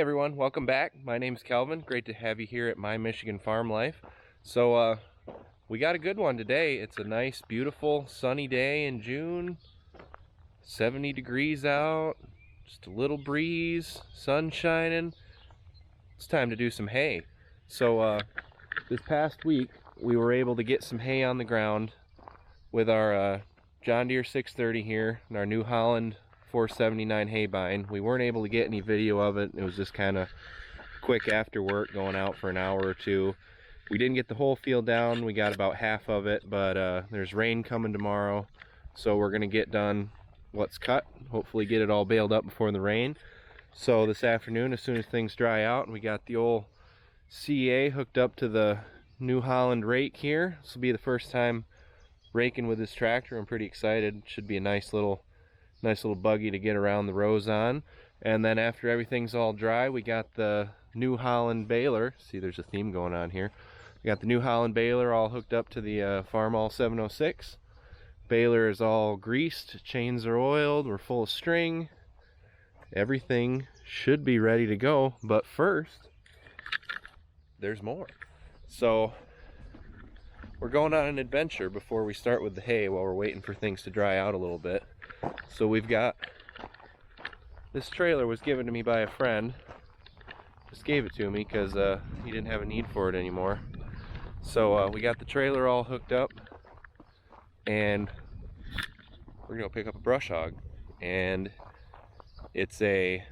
Hey everyone, welcome back. My name's Kelvin. Great to have you here at My Michigan Farm Life. So we got a good one today. It's a nice, beautiful, sunny day in June. 70 degrees out, just a little breeze, sun shining. It's time to do some hay. So this past week we were able to get some hay on the ground with our John Deere 630 here and our New Holland 479 hay bind. We weren't able to get any video of it. It was just kind of quick after work, going out for an hour or two. We didn't get the whole field down. We got about half of it, but there's rain coming tomorrow, so we're gonna get done what's cut, hopefully get it all baled up before the rain. So this afternoon, as soon as things dry out, we got the old CA hooked up to the New Holland rake here. This will be the first time raking with this tractor. I'm pretty excited. Should be a nice little buggy to get around the rows on. And then after everything's all dry, we got the New Holland baler. See, there's a theme going on here. We got the New Holland baler all hooked up to the Farmall 706. Baler is all greased, chains are oiled, we're full of string. Everything should be ready to go, but first, there's more. So we're going on an adventure before we start with the hay while we're waiting for things to dry out a little bit. So we've got, this trailer was given to me by a friend. Just gave it to me because he didn't have a need for it anymore. So we got the trailer all hooked up and we're gonna pick up a brush hog. And it's I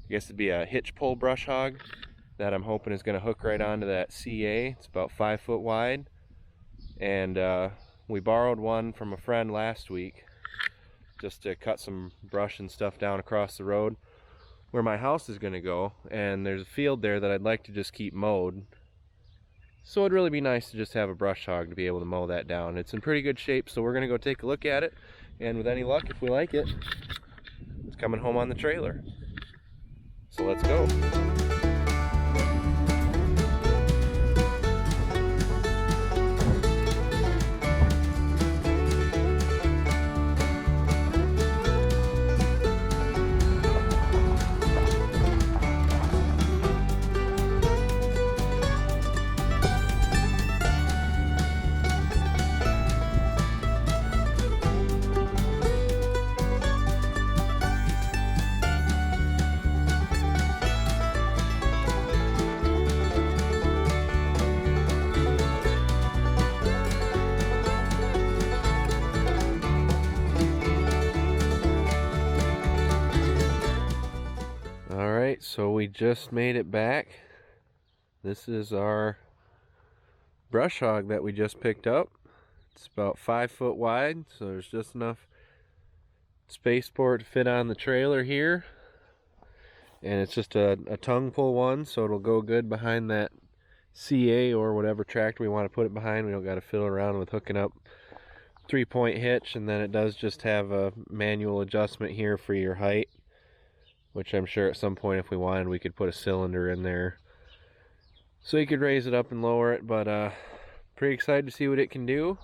guess it'd be a hitch pole brush hog that I'm hoping is gonna hook right onto that CA. It's about 5 foot wide. And we borrowed one from a friend last week just to cut some brush and stuff down across the road where my house is gonna go, and there's a field there that I'd like to just keep mowed. So it'd really be nice to just have a brush hog to be able to mow that down. It's in pretty good shape, so we're gonna go take a look at it, and with any luck, if we like it, it's coming home on the trailer. So let's go. Alright, so we just made it back. This is our brush hog that we just picked up. It's about 5 foot wide, so there's just enough space for it to fit on the trailer here. And it's just a tongue pull one, so it'll go good behind that CA or whatever tractor we want to put it behind. We don't got to fiddle around with hooking up 3-point hitch, and then it does just have a manual adjustment here for your height, which I'm sure at some point if we wanted we could put a cylinder in there so you could raise it up and lower it. But pretty excited to see what it can do.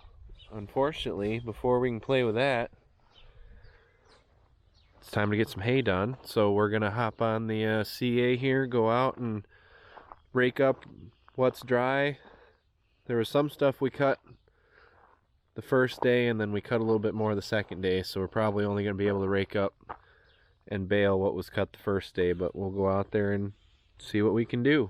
Unfortunately, before we can play with that, it's time to get some hay done. So we're gonna hop on the CA here, go out and rake up what's dry. There was some stuff we cut the first day, and then we cut a little bit more the second day, so we're probably only gonna be able to rake up and bale what was cut the first day, but we'll go out there and see what we can do.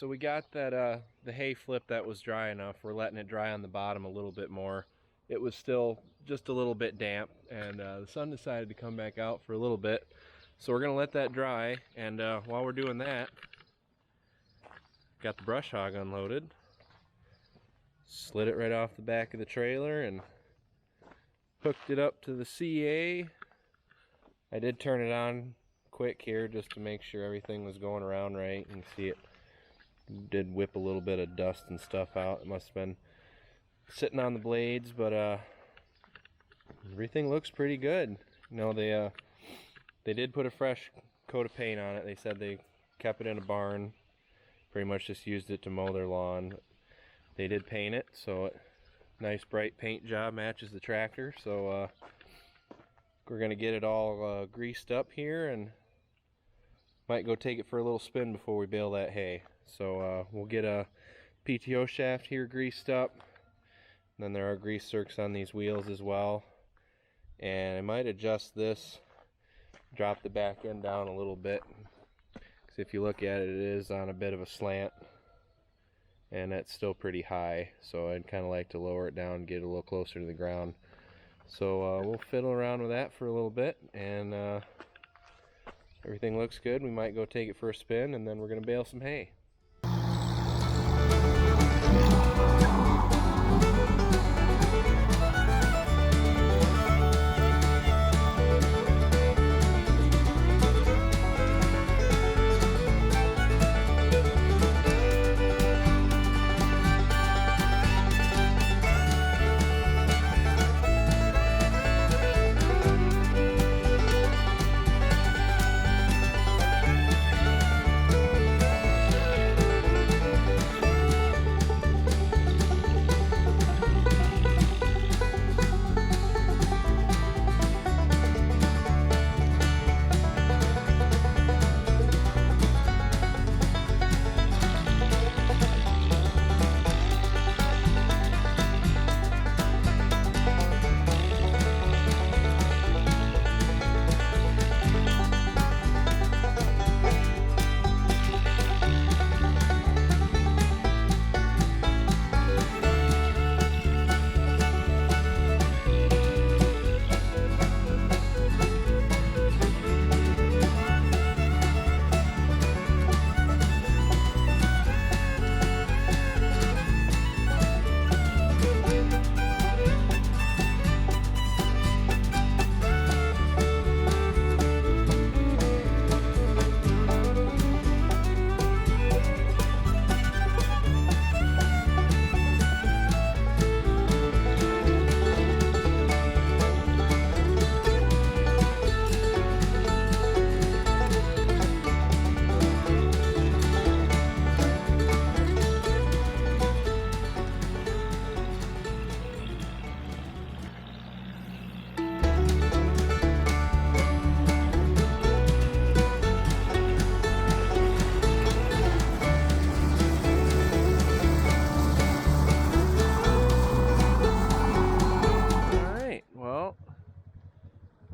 so we got that the hay flip that was dry enough. We're letting it dry on the bottom a little bit more. It was still just a little bit damp, and the sun decided to come back out for a little bit. So we're gonna let that dry, and while we're doing that, got the brush hog unloaded. Slid it right off the back of the trailer and hooked it up to the CA. I did turn it on quick here just to make sure everything was going around right. You can see it did whip a little bit of dust and stuff out. It must have been sitting on the blades, but everything looks pretty good. You know, they did put a fresh coat of paint on it. They said they kept it in a barn, pretty much just used it to mow their lawn. They did paint it, so nice bright paint job, matches the tractor. So we're gonna get it all greased up here, and might go take it for a little spin before we bale that hay. So we'll get a PTO shaft here greased up. And then there are grease zerks on these wheels as well. And I might adjust this, drop the back end down a little bit, because if you look at it, it is on a bit of a slant, and that's still pretty high. So I'd kind of like to lower it down and get it a little closer to the ground. So we'll fiddle around with that for a little bit, and everything looks good. We might go take it for a spin, and then we're going to bale some hay.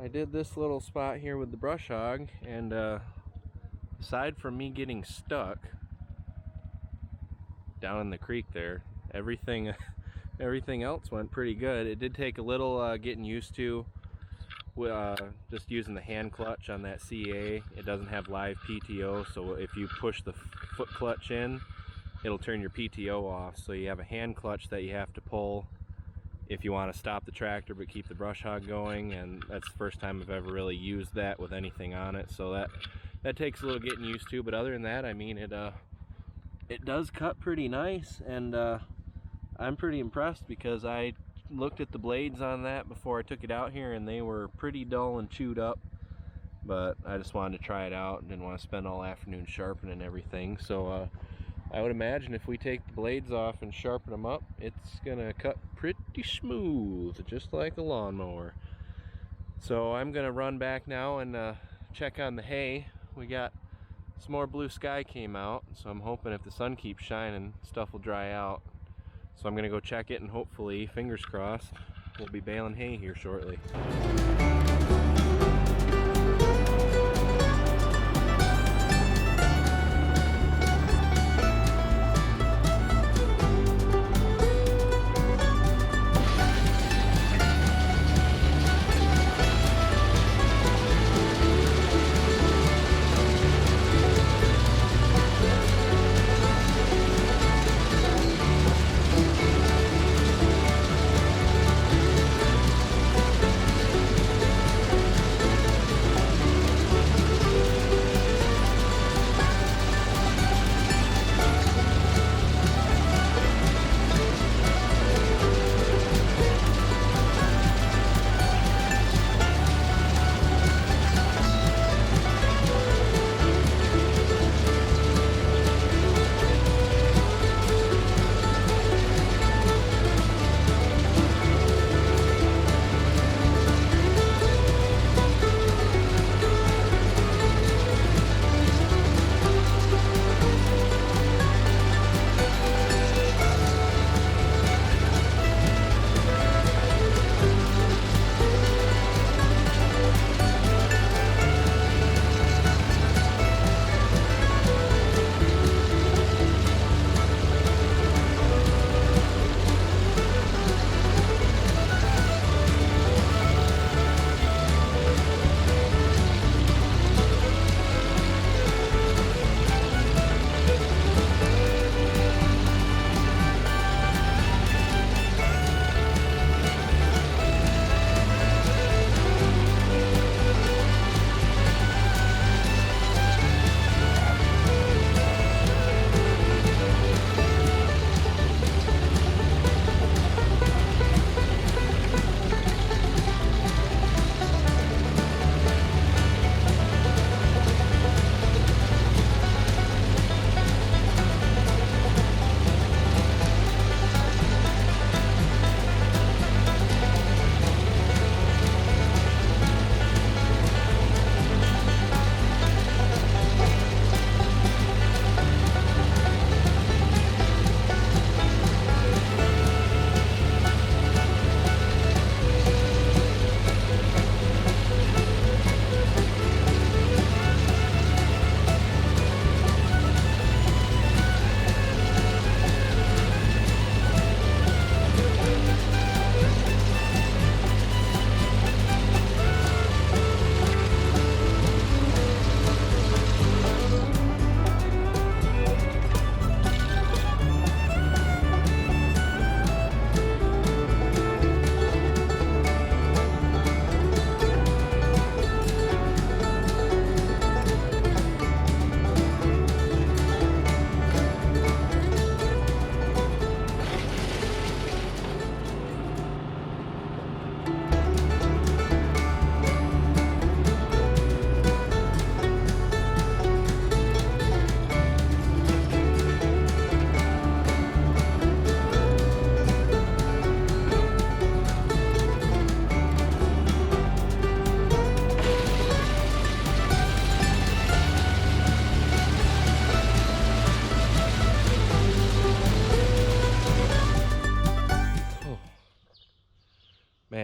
I did this little spot here with the brush hog, and aside from me getting stuck down in the creek there, everything else went pretty good. It did take a little getting used to just using the hand clutch on that CA. It doesn't have live PTO, so if you push the foot clutch in, it'll turn your PTO off. So you have a hand clutch that you have to pull if you want to stop the tractor but keep the brush hog going, and that's the first time I've ever really used that with anything on it. So that takes a little getting used to, but other than that, I mean, it does cut pretty nice, and I'm pretty impressed because I looked at the blades on that before I took it out here, and they were pretty dull and chewed up, but I just wanted to try it out and didn't want to spend all afternoon sharpening everything. So I would imagine if we take the blades off and sharpen them up, it's gonna cut pretty smooth, just like a lawnmower. So I'm gonna run back now and check on the hay. We got some more blue sky came out, so I'm hoping if the sun keeps shining, stuff will dry out. So I'm gonna go check it, and hopefully, fingers crossed, we'll be baling hay here shortly.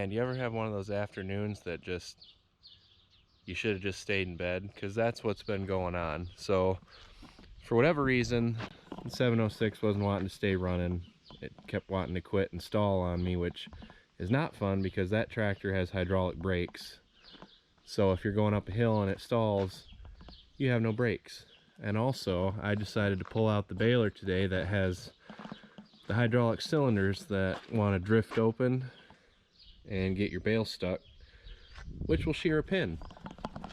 mind, you ever have one of those afternoons that just, you should have just stayed in bed? Because that's what's been going on. So for whatever reason, the 706 wasn't wanting to stay running. It kept wanting to quit and stall on me, which is not fun because that tractor has hydraulic brakes. So if you're going up a hill and it stalls, you have no brakes. And also, I decided to pull out the baler today that has the hydraulic cylinders that want to drift open and get your bale stuck, which will shear a pin.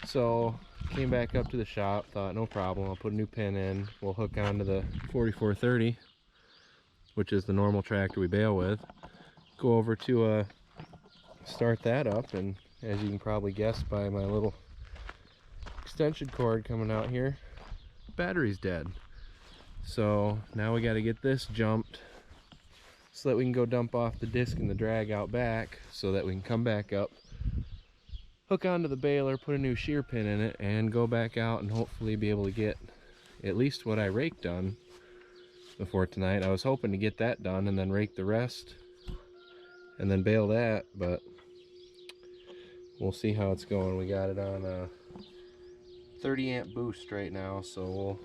So came back up to the shop, thought no problem, I'll put a new pin in, we'll hook onto the 4430, which is the normal tractor we bale with, go over to start that up, and as you can probably guess by my little extension cord coming out here, battery's dead. So now we got to get this jumped so that we can go dump off the disc and the drag out back, so that we can come back up, hook onto the baler, put a new shear pin in it, and go back out and hopefully be able to get at least what I raked done before tonight. I was hoping to get that done and then rake the rest and then bale that, but we'll see how it's going. We got it on a 30 amp boost right now, so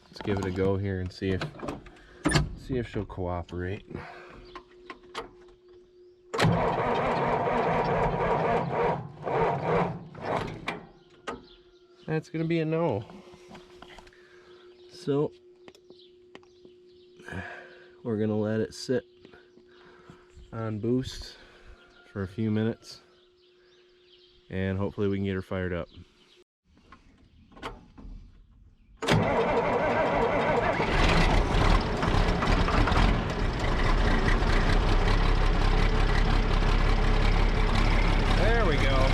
let's give it a go here and see if she'll cooperate. That's gonna be a no. So we're gonna let it sit on boost for a few minutes and hopefully we can get her fired up. There we go.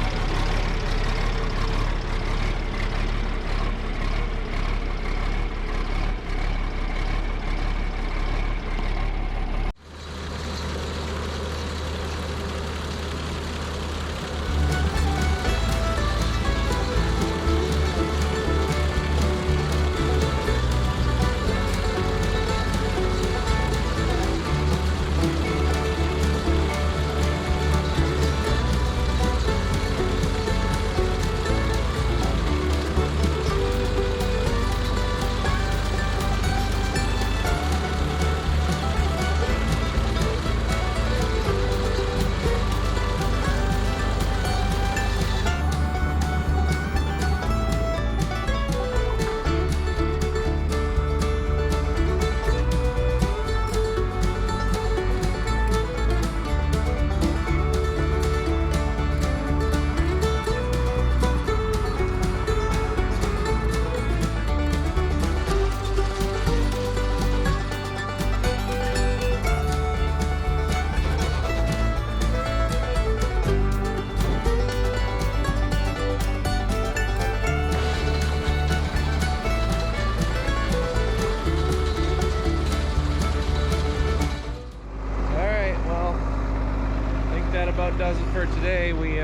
About does it for today. We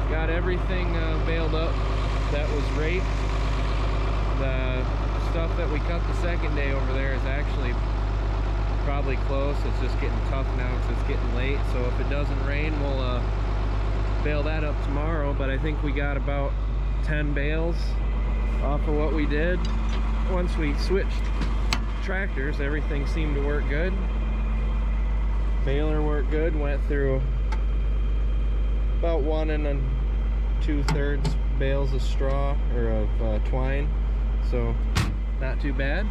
got everything baled up that was raked. The stuff that we cut the second day over there is actually probably close. It's just getting tough now because it's getting late. So if it doesn't rain, we'll bale that up tomorrow. But I think we got about 10 bales off of what we did. Once we switched tractors, everything seemed to work good. Baler worked good, went through about 1 2/3 bales of straw or of twine, so not too bad.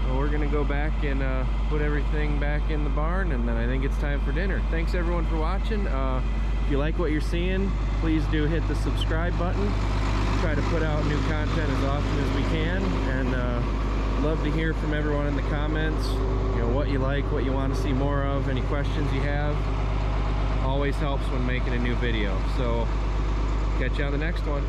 Well, we're gonna go back and put everything back in the barn, and then I think it's time for dinner. Thanks everyone for watching. If you like what you're seeing, please do hit the subscribe button. Try to put out new content as often as we can, and love to hear from everyone in the comments. You know, what you like, what you want to see more of, any questions you have. Always helps when making a new video. So catch you on the next one.